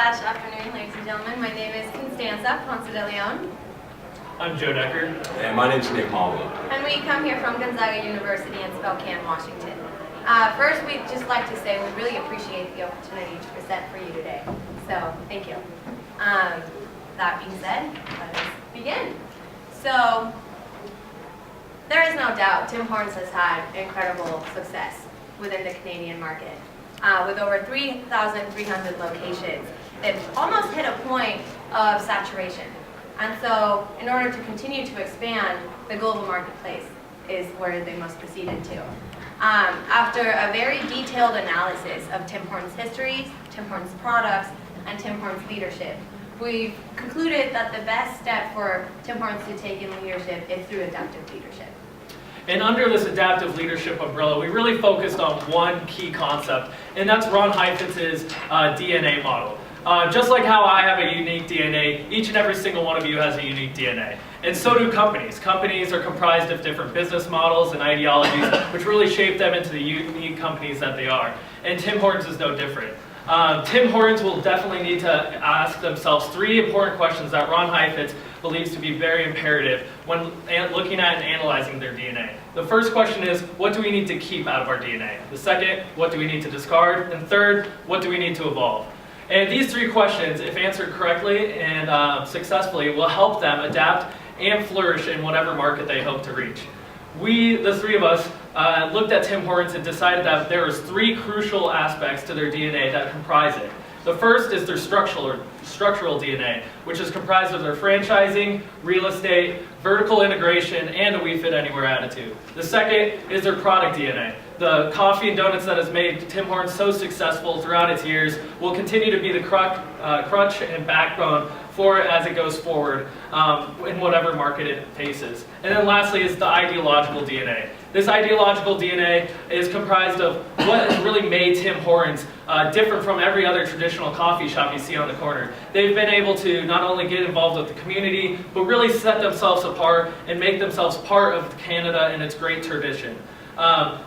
Afternoon, ladies and gentlemen. My name is Constanza Ponce de Leon. I'm Joe Decker. And my name's Nick Molly. And we come here from Gonzaga University in Spokane, Washington. First, we'd just like to say we really appreciate the opportunity to present for you today. So, thank you. That being said, let us begin. So, there is no doubt Tim Hortons has had incredible success within the Canadian market. With over 3,300 locations, they've almost hit a point of saturation. And so, in order to continue to expand, the global marketplace is where they must proceed into. After a very detailed analysis of Tim Hortons' history, Tim Hortons' products, and Tim Hortons' leadership, we've concluded that the best step for Tim Hortons to take in leadership is through adaptive leadership. And under this adaptive leadership umbrella, we really focused on one key concept, and that's Ron Heifetz's DNA model. Just like how I have a unique DNA, each and every single one of you has a unique DNA. And so do companies. Companies are comprised of different business models and ideologies, which really shape them into the unique companies that they are. And Tim Hortons is no different. Tim Hortons will definitely need to ask themselves three important questions that Ron Heifetz believes to be very imperative when looking at and analyzing their DNA. The first question is, what do we need to keep out of our DNA? The second, what do we need to discard? And third, what do we need to evolve? And these three questions, if answered correctly and successfully, will help them adapt and flourish in whatever market they hope to reach. We, the three of us, looked at Tim Hortons and decided that there was three crucial aspects to their DNA that comprise it. The first is their structural DNA, which is comprised of their franchising, real estate, vertical integration, and a we fit anywhere attitude. The second is their product DNA. The coffee and donuts that has made Tim Hortons so successful throughout its years will continue to be the crutch and backbone for it as it goes forward in whatever market it faces. And then lastly is the ideological DNA. This ideological DNA is comprised of what has really made Tim Hortons different from every other traditional coffee shop you see on the corner. They've been able to not only get involved with the community, but really set themselves apart and make themselves part of Canada and its great tradition.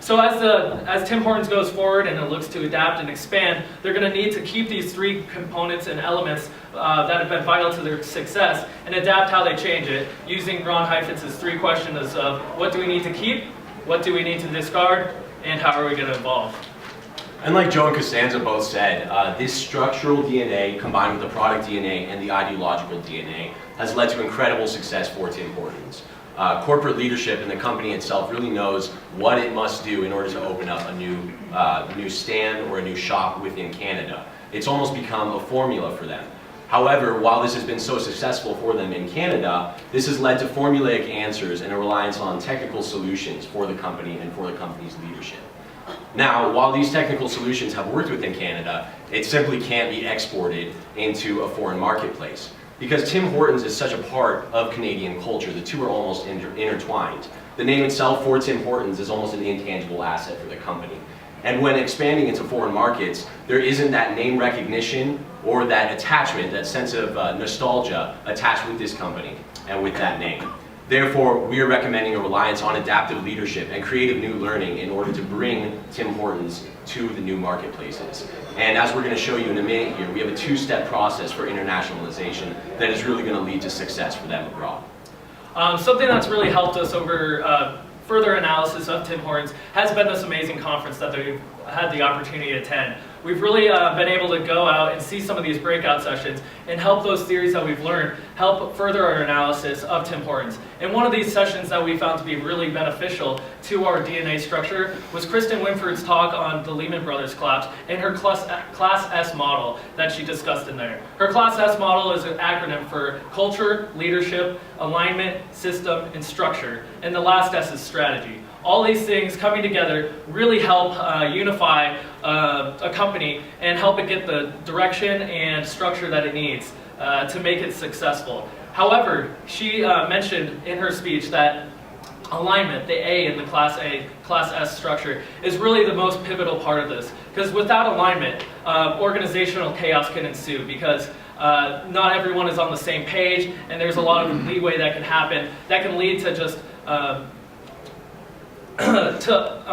So as Tim Hortons goes forward and it looks to adapt and expand, they're going to need to keep these three components and elements that have been vital to their success and adapt how they change it using Ron Heifetz's three questions of what do we need to keep, what do we need to discard, and how are we going to evolve. And like Joe and Costanza both said, this structural DNA combined with the product DNA and the ideological DNA has led to incredible success for Tim Hortons. Corporate leadership and the company itself really knows what it must do in order to open up a new stand or a new shop within Canada. It's almost become a formula for them. However, while this has been so successful for them in Canada, this has led to formulaic answers and a reliance on technical solutions for the company and for the company's leadership. Now, while these technical solutions have worked within Canada, it simply can't be exported into a foreign marketplace. Because Tim Hortons is such a part of Canadian culture, the two are almost intertwined. The name itself for Tim Hortons is almost an intangible asset for the company. And when expanding into foreign markets, there isn't that name recognition or that attachment, that sense of nostalgia attached with this company and with that name. Therefore, we are recommending a reliance on adaptive leadership and creative new learning in order to bring Tim Hortons to the new marketplaces. And as we're going to show you in a minute here, we have a two-step process for internationalization that is really going to lead to success for them abroad. Something that's really helped us over further analysis of Tim Hortons has been this amazing conference that we've had the opportunity to attend. We've really been able to go out and see some of these breakout sessions and help those theories that we've learned help further our analysis of Tim Hortons. And one of these sessions that we found to be really beneficial to our DNA structure was Kristen Winford's talk on the Lehman Brothers collapse and her Class S model that she discussed in there. Her Class S model is an acronym for culture, leadership, alignment, system, and structure. And the last S is strategy. All these things coming together really help unify a company and help it get the direction and structure that it needs to make it successful. However, she mentioned in her speech that alignment, the A in the Class S structure, is really the most pivotal part of this. Because without alignment, organizational chaos can ensue because not everyone is on the same page and there's a lot of leeway that can happen that can lead to just to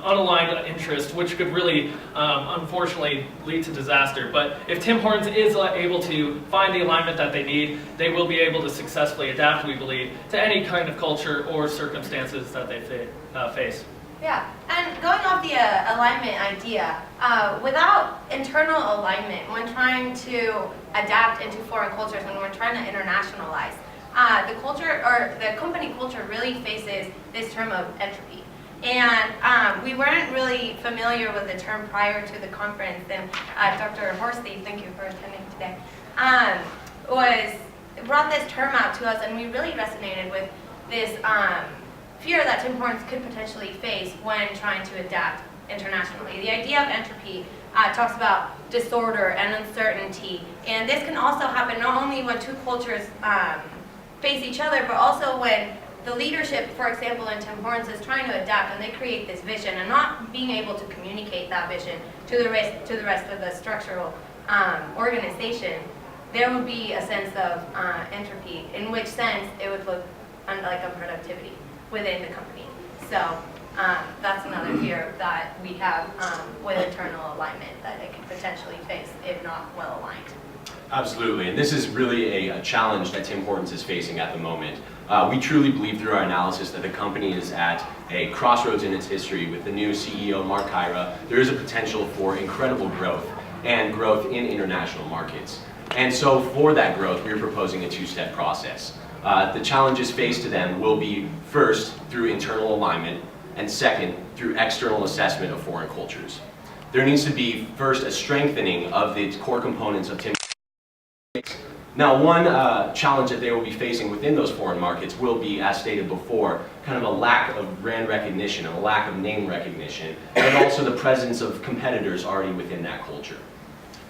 unaligned interest, which could really, unfortunately, lead to disaster. But if Tim Hortons is able to find the alignment that they need, they will be able to successfully adapt, we believe, to any kind of culture or circumstances that they face. Yeah, and going off the alignment idea, without internal alignment, when trying to adapt into foreign cultures, when we're trying to internationalize, the culture or the company culture really faces this term of entropy. And we weren't really familiar with the term prior to the conference, and Dr. Horsley, thank you for attending today, brought this term out to us, and we really resonated with this fear that Tim Hortons could potentially face when trying to adapt internationally. The idea of entropy talks about disorder and uncertainty, and this can also happen not only when two cultures face each other, but also when the leadership, for example, in Tim Hortons is trying to adapt and they create this vision and not being able to communicate that vision to the rest of the structural organization. There would be a sense of entropy, in which sense it would look like unproductivity within the company. So that's another fear that we have with internal alignment that it could potentially face if not well aligned. Absolutely, and this is really a challenge that Tim Hortons is facing at the moment. We truly believe through our analysis that the company is at a crossroads in its history. With the new CEO, Mark Kyra, there is a potential for incredible growth and growth in international markets. And so for that growth, we're proposing a two-step process. The challenges faced to them will be first through internal alignment, and second through external assessment of foreign cultures. There needs to be first a strengthening of the core components of Tim. Now, one challenge that they will be facing within those foreign markets will be, as stated before, kind of a lack of brand recognition, a lack of name recognition, and also the presence of competitors already within that culture.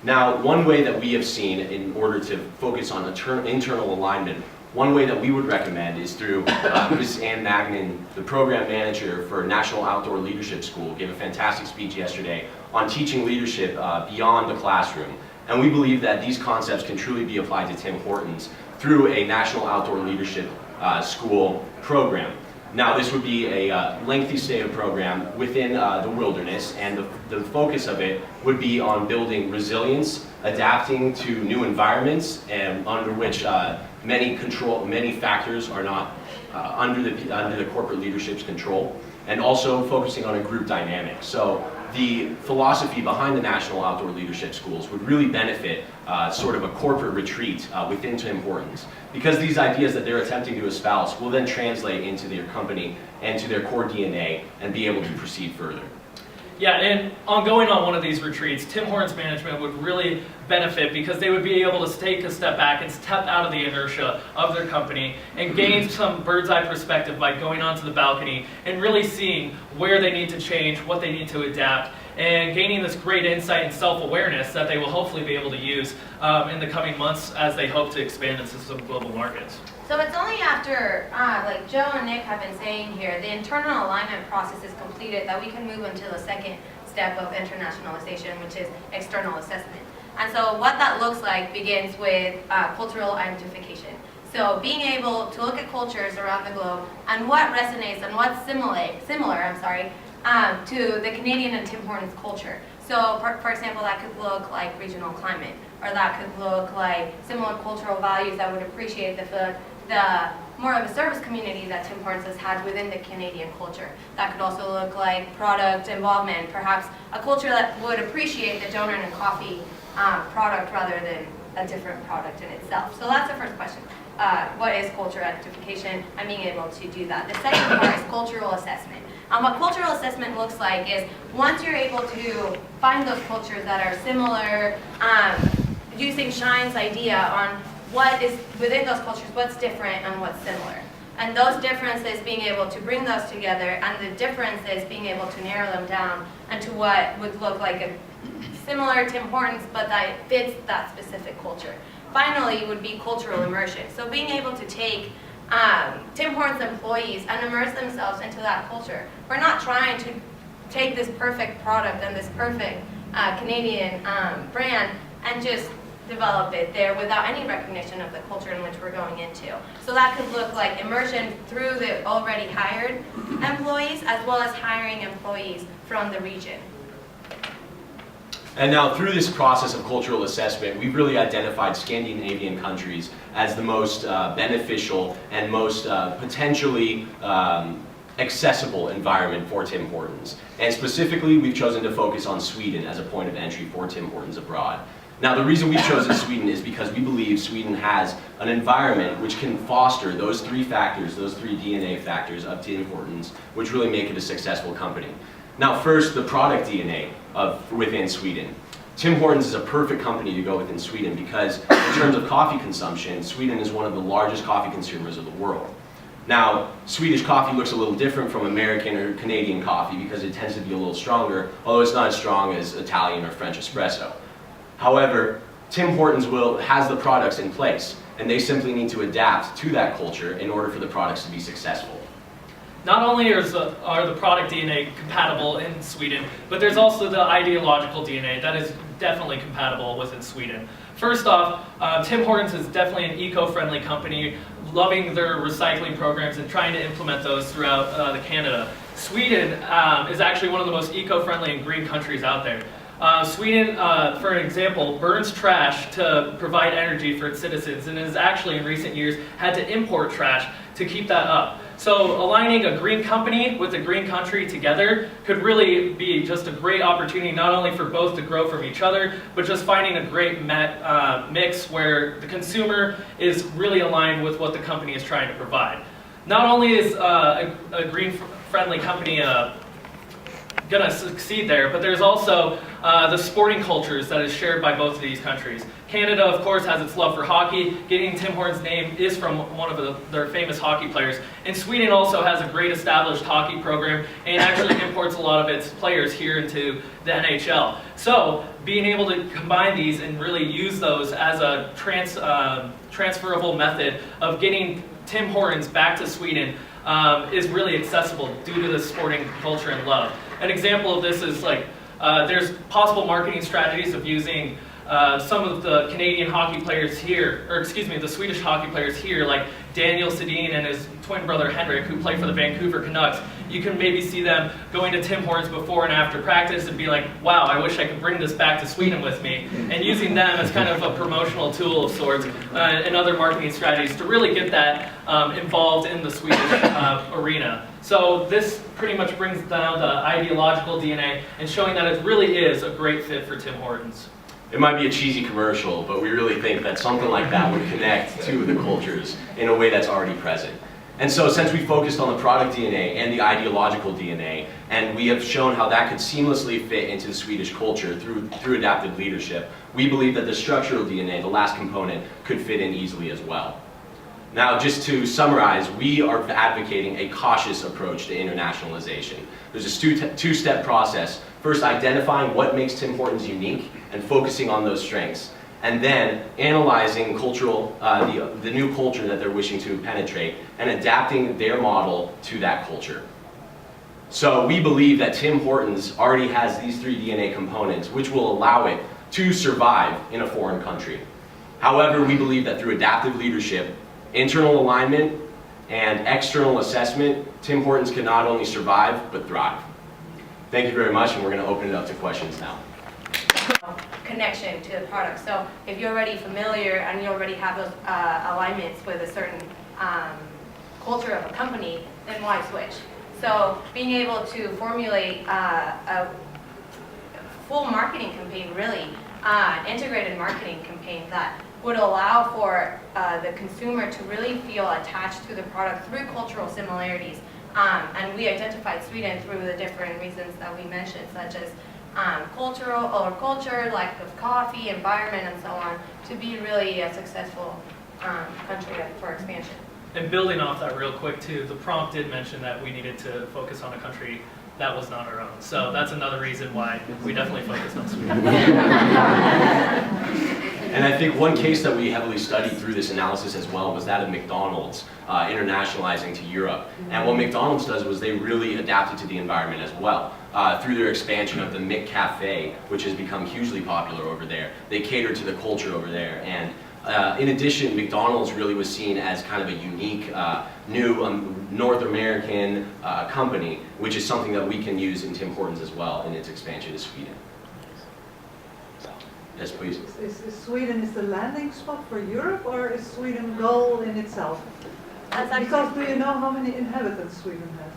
Now, one way that we have seen in order to focus on internal alignment, one way that we would recommend is through Ms. Ann Magnan, the program manager for National Outdoor Leadership School, gave a fantastic speech yesterday on teaching leadership beyond the classroom. And we believe that these concepts can truly be applied to Tim Hortons through a National Outdoor Leadership School program. Now, this would be a lengthy stay program within the wilderness, and the focus of it would be on building resilience, adapting to new environments, and under which many factors are not under the corporate leadership's control, and also focusing on a group dynamic. So the philosophy behind the National Outdoor Leadership Schools would really benefit sort of a corporate retreat within Tim Hortons, because these ideas that they're attempting to espouse will then translate into their company and to their core DNA and be able to proceed further. Yeah, and on going on one of these retreats, Tim Hortons management would really benefit because they would be able to take a step back and step out of the inertia of their company and gain some bird's eye perspective by going onto the balcony and really seeing where they need to change, what they need to adapt, and gaining this great insight and self-awareness that they will hopefully be able to use in the coming months as they hope to expand into some global markets. So it's only after, like Joe and Nick have been saying here, the internal alignment process is completed that we can move into the second step of internationalization, which is external assessment. And so what that looks like begins with cultural identification. So being able to look at cultures around the globe and what resonates and what's similar to the Canadian and Tim Hortons culture. So for example, that could look like regional climate, or that could look like similar cultural values that would appreciate the more of a service community that Tim Hortons has had within the Canadian culture. That could also look like product involvement, perhaps a culture that would appreciate the donut and coffee product rather than a different product in itself. So that's the first question. What is culture identification and being able to do that? The second part is cultural assessment. What cultural assessment looks like is once you're able to find those cultures that are similar, using Shine's idea on what is within those cultures, what's different and what's similar. And those differences, being able to bring those together, and the differences being able to narrow them down into what would look like a similar Tim Hortons, but that fits that specific culture. Finally would be cultural immersion. So being able to take Tim Hortons employees and immerse themselves into that culture. We're not trying to take this perfect product and this perfect Canadian brand and just develop it there without any recognition of the culture in which we're going into. So that could look like immersion through the already hired employees as well as hiring employees from the region. And now through this process of cultural assessment, we've really identified Scandinavian countries as the most beneficial and most potentially accessible environment for Tim Hortons. And specifically, we've chosen to focus on Sweden as a point of entry for Tim Hortons abroad. Now, the reason we've chosen Sweden is because we believe Sweden has an environment which can foster those three factors, those three DNA factors of Tim Hortons, which really make it a successful company. Now, first, the product DNA within Sweden. Tim Hortons is a perfect company to go within Sweden because in terms of coffee consumption, Sweden is one of the largest coffee consumers of the world. Now, Swedish coffee looks a little different from American or Canadian coffee because it tends to be a little stronger, although it's not as strong as Italian or French espresso. However, Tim Hortons has the products in place, and they simply need to adapt to that culture in order for the products to be successful. Not only are the product DNA compatible in Sweden, but there's also the ideological DNA that is definitely compatible within Sweden. First off, Tim Hortons is definitely an eco-friendly company, loving their recycling programs and trying to implement those throughout Canada. Sweden is actually one of the most eco-friendly and green countries out there. Sweden, for an example, burns trash to provide energy for its citizens and has actually in recent years had to import trash to keep that up. So aligning a green company with a green country together could really be just a great opportunity not only for both to grow from each other, but just finding a great mix where the consumer is really aligned with what the company is trying to provide. Not only is a green-friendly company going to succeed there, but there's also the sporting cultures that is shared by both of these countries. Canada, of course, has its love for hockey. Getting Tim Hortons' name is from one of their famous hockey players. And Sweden also has a great established hockey program and actually imports a lot of its players here into the NHL. So being able to combine these and really use those as a transferable method of getting Tim Hortons back to Sweden is really accessible due to the sporting culture and love. An example of this is like there's possible marketing strategies of using some of the Canadian hockey players here, or excuse me, the Swedish hockey players here, like Daniel Sedin and his twin brother Henrik, who play for the Vancouver Canucks. You can maybe see them going to Tim Hortons before and after practice and be like, wow, I wish I could bring this back to Sweden with me. And using them as kind of a promotional tool of sorts and other marketing strategies to really get that involved in the Swedish arena. So this pretty much brings down the ideological DNA and showing that it really is a great fit for Tim Hortons. It might be a cheesy commercial, but we really think that something like that would connect to the cultures in a way that's already present. And so since we focused on the product DNA and the ideological DNA, and we have shown how that could seamlessly fit into the Swedish culture through adaptive leadership, we believe that the structural DNA, the last component, could fit in easily as well. Now, just to summarize, we are advocating a cautious approach to internationalization. There's a two-step process. First, identifying what makes Tim Hortons unique and focusing on those strengths. And then analyzing the new culture that they're wishing to penetrate and adapting their model to that culture. So we believe that Tim Hortons already has these three DNA components which will allow it to survive in a foreign country. However, we believe that through adaptive leadership, internal alignment, and external assessment, Tim Hortons can not only survive, but thrive. Thank you very much, and we're going to open it up to questions now. Connection to the product. So if you're already familiar and you already have those alignments with a certain culture of a company, then why switch? So being able to formulate a full marketing campaign, really, integrated marketing campaign that would allow for the consumer to really feel attached to the product through cultural similarities. And we identified Sweden through the different reasons that we mentioned, such as culture, lack of coffee, environment, and so on, to be really a successful country for expansion. And building off that real quick too, the prompt did mention that we needed to focus on a country that was not our own. So that's another reason why we definitely focused on Sweden. And I think one case that we heavily studied through this analysis as well was that of McDonald's internationalizing to Europe. And what McDonald's does was they really adapted to the environment as well. Through their expansion of the McCafe, which has become hugely popular over there. They cater to the culture over there. And in addition, McDonald's really was seen as kind of a unique, new North American company, which is something that we can use in Tim Hortons as well in its expansion to Sweden. Yes, please. Is Sweden is the landing spot for Europe, or is Sweden goal in itself? Because do you know how many inhabitants Sweden has?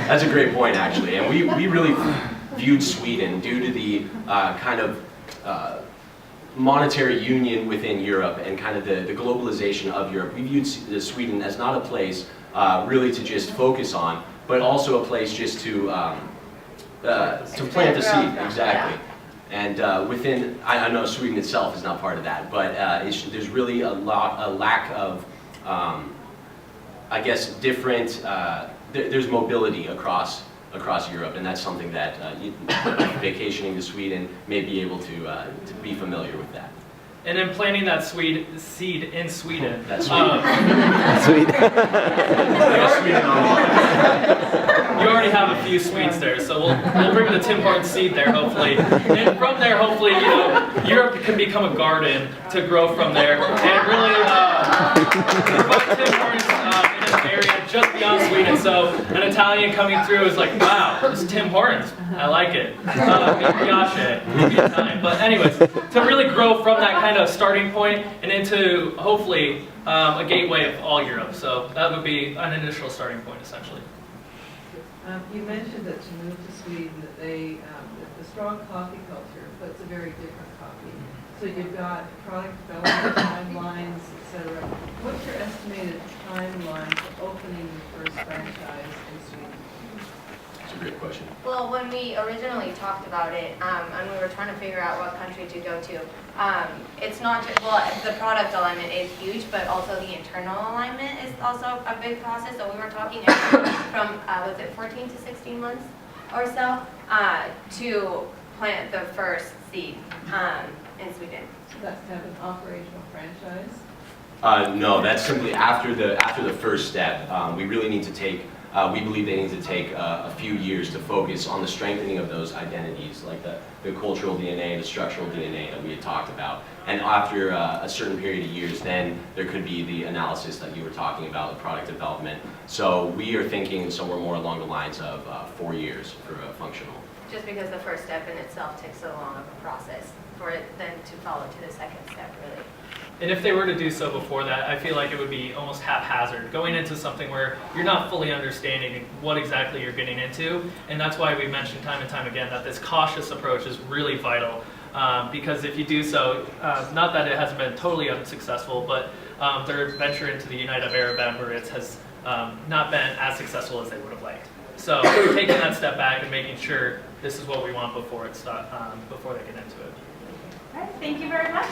That's a great point, actually. And we really viewed Sweden, due to the kind of monetary union within Europe and kind of the globalization of Europe. We viewed Sweden as not a place really to just focus on, but also a place just to plant the seed. Exactly. And within, I know Sweden itself is not part of that, but there's really a lack of, I guess, different, there's mobility across Europe, and that's something that vacationing to Sweden may be able to be familiar with that. And then planting that seed in Sweden. That's Sweden. Sweet. You already have a few Swedes there, so we'll bring the Tim Hortons seed there, hopefully. And from there, hopefully, Europe can become a garden to grow from there, and really put Tim Hortons in an area just beyond Sweden. So an Italian coming through is like, wow, this is Tim Hortons. I like it. Maybe Italian. But anyways, to really grow from that kind of starting point and into hopefully a gateway of all Europe. So that would be an initial starting point, essentially. You mentioned that to move to Sweden, that the strong coffee culture puts a very different coffee. So you've got product development timelines, etc. What's your estimated timeline for opening the first franchise in Sweden? That's a great question. Well, when we originally talked about it, and we were trying to figure out what country to go to, it's not just, well, the product alignment is huge, but also the internal alignment is also a big process. So we were talking from, was it 14 to 16 months or so, to plant the first seed in Sweden. So that's to have an operational franchise? No, that's simply after the first step. We really need to take. We believe they need to take a few years to focus on the strengthening of those identities, like the cultural DNA, the structural DNA that we had talked about. And after a certain period of years, then there could be the analysis that you were talking about, the product development. So we are thinking somewhere more along the lines of 4 years for a functional. Just because the first step in itself takes so long of a process for it then to follow to the second step, really. And if they were to do so before that, I feel like it would be almost haphazard, going into something where you're not fully understanding what exactly you're getting into. And that's why we mentioned time and time again that this cautious approach is really vital. Because if you do so, not that it hasn't been totally unsuccessful, but their venture into the United Arab Emirates has not been as successful as they would have liked. So taking that step back and making sure this is what we want before they get into it. All right, thank you very much.